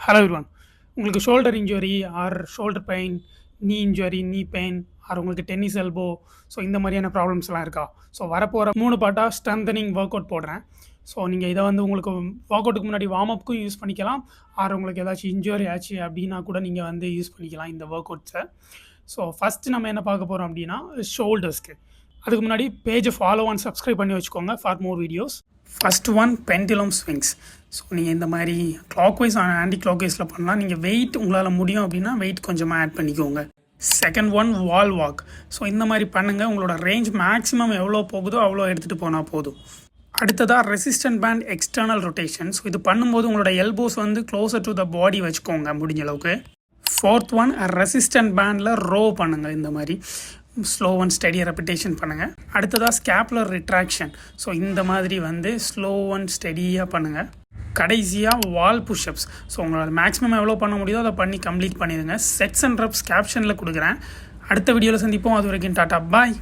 Hello everyone. உங்களுக்கு shoulder injury or shoulder pain, knee injury, knee pain or உங்களுக்கு tennis elbow, so இந்த மாதிரியான ப்ராப்ளம்ஸ்லாம் இருக்கா? ஸோ வரப்போகிற 3 பார்ட்டாக ஸ்ட்ரென்தனிங் ஒர்க் அவுட் போடுறேன். ஸோ நீங்கள் இதை வந்து உங்களுக்கு ஒர்க் அவுட்டுக்கு முன்னாடி வார்ம் அப்புக்கும் யூஸ் பண்ணிக்கலாம். ஆர் உங்களுக்கு ஏதாச்சும் இன்ஜுரி ஆச்சு அப்படின்னா கூட நீங்கள் வந்து யூஸ் பண்ணிக்கலாம் இந்த ஒர்க் அவுட்ஸை. ஸோ ஃபஸ்ட்டு நம்ம என்ன பார்க்க போகிறோம் அப்படின்னா ஷோல்டர்ஸ்க்கு. அதுக்கு முன்னாடி பேஜை ஃபாலோ அண்ட் சப்ஸ்கிரைப் பண்ணி வச்சுக்கோங்க for more videos. First one pendulum swings. So நீங்கள் இந்த மாதிரி கிளாக்வைஸ் ஆன்டி கிளாக்வைஸில் பண்ணலாம். நீங்கள் வெயிட் உங்களால் முடியும் அப்படின்னா வெயிட் கொஞ்சமாக ஆட் பண்ணிக்கோங்க. செகண்ட் ஒன் வால் வாக். ஸோ இந்த மாதிரி பண்ணுங்கள். உங்களோட ரேஞ்ச் மேக்ஸிமம் எவ்வளோ போகுதோ அவ்வளோ எடுத்துகிட்டு போனால் போதும். அடுத்ததாக resistant band external rotation. So இது பண்ணும்போது உங்களோட எல்போஸ் வந்து க்ளோசர் டு த பாடி வச்சுக்கோங்க முடிஞ்ச அளவுக்கு. ஃபோர்த் ஒன் ரெசிஸ்டன்ட் பேண்டில் ரோ பண்ணுங்கள். இந்த மாதிரி ஸ்லோ அண்ட் ஸ்டடி ரெப்பிட்டேஷன் பண்ணுங்கள். அடுத்ததாக ஸ்கேப்புலர் ரிட்ராக்ஷன். ஸோ இந்த மாதிரி வந்து ஸ்லோ அண்ட் ஸ்டடியாக பண்ணுங்கள். கடைசியாக வால் புஷ்அப்ஸ். ஸோ உங்களால் மேக்ஸிமம் எவ்வளோ பண்ண முடியுதோ அதை பண்ணி கம்ப்ளீட் பண்ணிடுங்க. செட்ஸ் அண்ட் ரெப்ஸ் கேப்ஷனில் கொடுக்குறேன். அடுத்த வீடியோவில் சந்திப்போம். அது வரைக்கும் டாட்டா பாய்.